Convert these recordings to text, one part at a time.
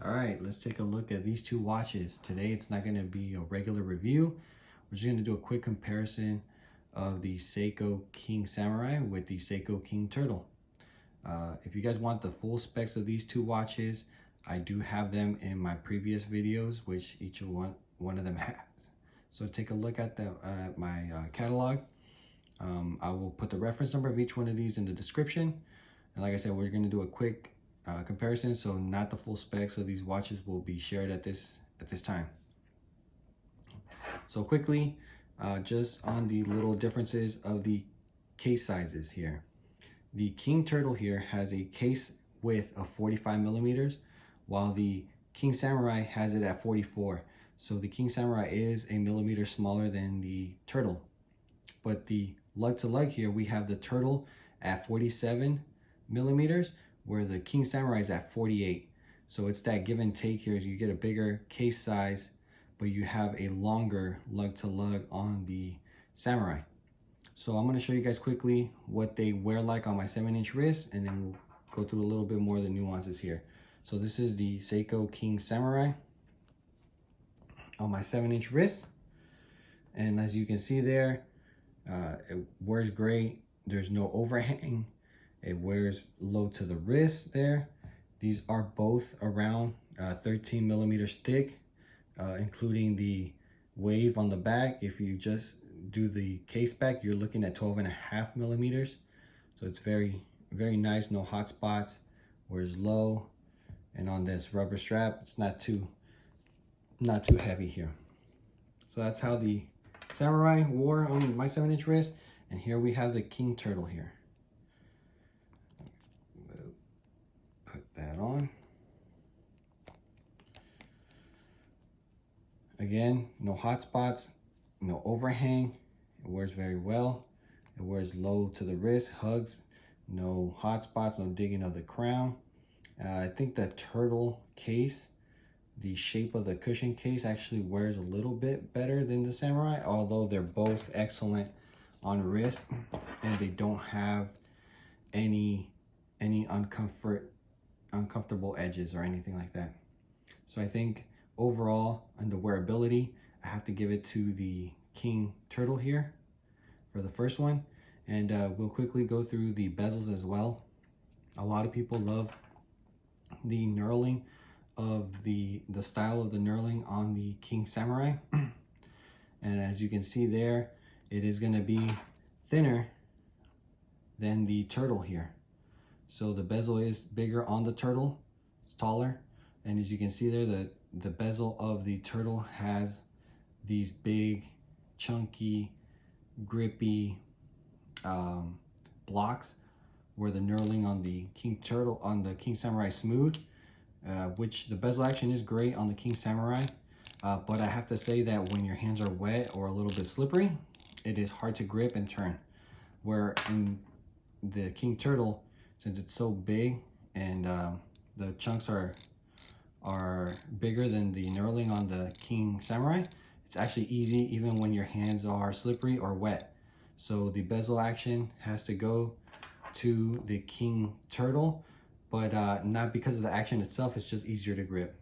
All right, let's take a look at these two watches. Today it's not going to be a regular review. We're just going to do a quick comparison of the Seiko King Samurai with the Seiko King Turtle. If you guys want the full specs of these two watches, I do have them in my previous videos, which each of one of them has. So take a look at my catalog. I will put the reference number of each one of these in the description. And like I said, we're going to do a quick comparison, so not the full specs of these watches will be shared at this time. So quickly, just on the little differences of the case sizes here. The King Turtle here has a case width of 45 millimeters, while the King Samurai has it at 44. So the King Samurai is a millimeter smaller than the Turtle. But the lug to lug here, we have the Turtle at 47 millimeters, where the King Samurai is at 48. So it's that give and take here. You get a bigger case size, but you have a longer lug to lug on the Samurai. So I'm going to show you guys quickly what they wear like on my 7-inch wrist, and then we'll go through a little bit more of the nuances here. So this is the Seiko King Samurai on my 7-inch wrist. And as you can see there, it wears great. There's no overhang. It wears low to the wrist there. These are both around 13 millimeters thick, including the wave on the back. If you just do the case back, you're looking at 12.5 millimeters. So it's very, very nice. No hot spots. Wears low. And on this rubber strap, it's not too heavy here. So that's how the Samurai wore on my 7-inch wrist. And here we have the King Turtle here. Put that on. Again, no hot spots, no overhang. It wears very well. It wears low to the wrist, hugs, no hot spots, no digging of the crown. I think the Turtle case, the shape of the cushion case actually wears a little bit better than the Samurai, although they're both excellent on wrist and they don't have any uncomfortable edges or anything like that. So I think overall on the wearability, I have to give it to the King Turtle here for the first one. And we'll quickly go through the bezels as well. A lot of people love the knurling of the style of the knurling on the King Samurai. And as you can see there, it is going to be thinner than the Turtle here. So the bezel is bigger on the Turtle, it's taller. And as you can see there, the bezel of the Turtle has these big, chunky, grippy blocks, where the knurling on the King Samurai is smooth, which the bezel action is great on the King Samurai. But I have to say that when your hands are wet or a little bit slippery, it is hard to grip and turn. Where in the King Turtle, since it's so big and the chunks are bigger than the knurling on the King Samurai, it's actually easy even when your hands are slippery or wet. So the bezel action has to go to the King Turtle, but not because of the action itself, it's just easier to grip.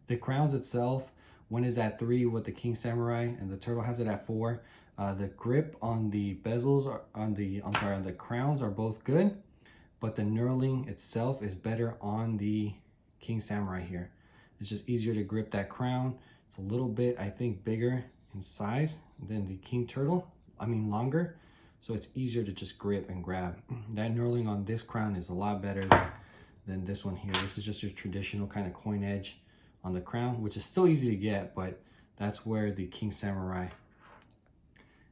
The crowns itself, one is at 3 with the King Samurai and the Turtle has it at 4. The grip on the bezels on the crowns are both good, but the knurling itself is better on the King Samurai here. It's just easier to grip that crown. It's a little bit, I think, bigger in size than the King Turtle. I mean longer, so it's easier to just grip and grab. That knurling on this crown is a lot better than this one here. This is just your traditional kind of coin edge on the crown, which is still easy to get, but that's where the King Samurai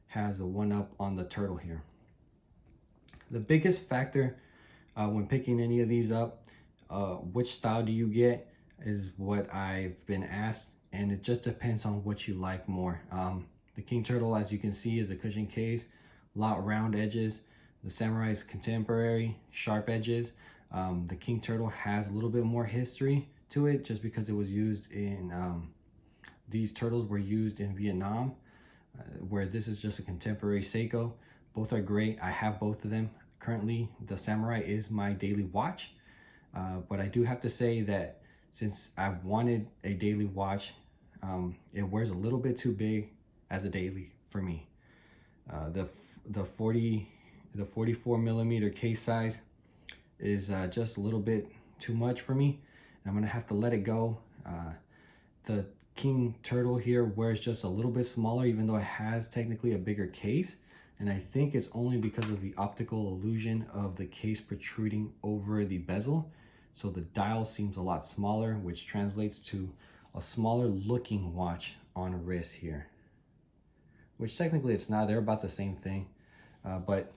has a one-up on the Turtle here. The biggest factor when picking any of these up, which style do you get, is what I've been asked, and it just depends on what you like more. The King Turtle, as you can see, is a cushion case, a lot round edges. The Samurai is contemporary, sharp edges. The King Turtle has a little bit more history to it, just because it was used in these turtles were used in Vietnam, where this is just a contemporary Seiko. Both are great. I have both of them. Currently, the Samurai is my daily watch, but I do have to say that since I wanted a daily watch. It wears a little bit too big as a daily for me. The 44 millimeter case size is just a little bit too much for me, and I'm gonna have to let it go. The King Turtle here wears just a little bit smaller, even though it has technically a bigger case, and I think it's only because of the optical illusion of the case protruding over the bezel. So the dial seems a lot smaller, which translates to a smaller looking watch on a wrist here, which technically it's not. They're about the same thing, but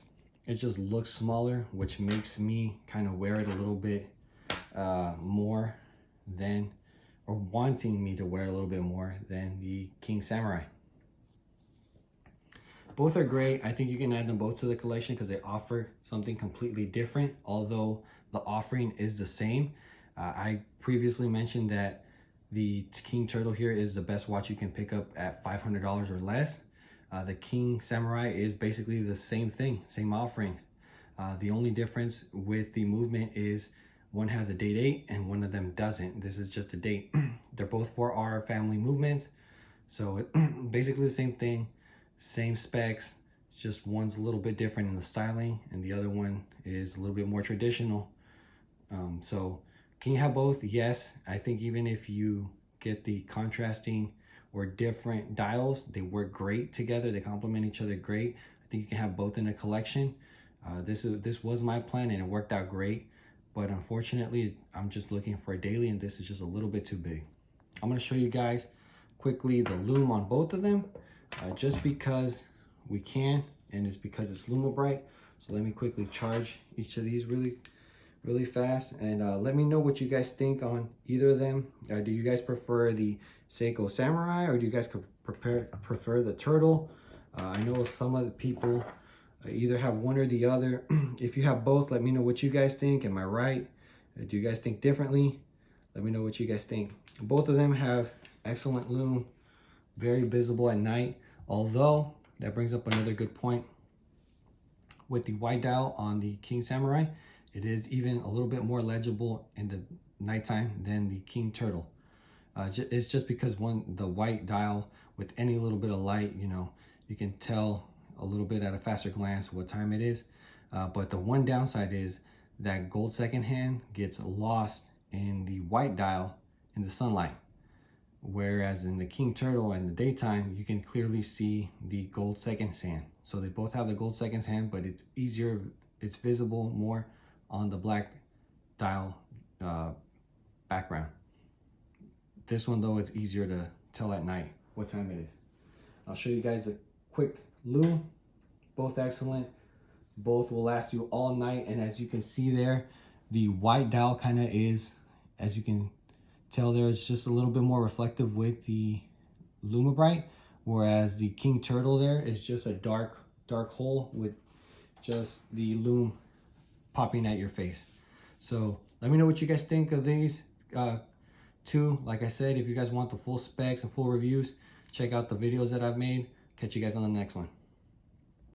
it just looks smaller, which makes me kind of wear it a little bit more than, or wanting me to wear it a little bit more than the King Samurai. Both are great. I think you can add them both to the collection because they offer something completely different, although the offering is the same. I previously mentioned that the King Turtle here is the best watch you can pick up at $500 or less. The King Samurai is basically the same thing, same offering. The only difference with the movement is one has a date 8 and one of them doesn't. This is just a date. They're both 4R family movements, so basically the same thing, same specs. It's just one's a little bit different in the styling and the other one is a little bit more traditional. So can you have both? Yes. I think even if you get the contrasting or different dials, they work great together. They complement each other great. I think you can have both in a collection. This was my plan and it worked out great, but unfortunately I'm just looking for a daily and this is just a little bit too big. I'm going to show you guys quickly the lume on both of them, just because we can, and it's because it's Lume bright. So let me quickly charge each of these really fast, and let me know what you guys think on either of them. Do you guys prefer the Seiko Samurai, or do you guys prefer the Turtle? I know some of the people either have one or the other. If you have both, let me know what you guys think. Am I right? Do you guys think differently? Let me know what you guys think. Both of them have excellent lume, very visible at night, although that brings up another good point. With the white dial on the King Samurai, it is even a little bit more legible in the nighttime than the King Turtle. It's just because the white dial, with any little bit of light, you can tell a little bit at a faster glance what time it is. But the one downside is that gold second hand gets lost in the white dial in the sunlight. Whereas in the King Turtle in the daytime, you can clearly see the gold seconds hand. So they both have the gold seconds hand, but it's easier, it's visible more on the black dial background. This one though, it's easier to tell at night what time it is. I'll show you guys a quick lume. Both excellent. Both will last you all night, and as you can see there, the white dial kind of is, as you can tell there, it's just a little bit more reflective with the Lume bright, whereas the King Turtle there is just a dark hole with just the lume popping at your face. So let me know what you guys think of these two. Like I said, if you guys want the full specs and full reviews, check out the videos that I've made. Catch you guys on the next one.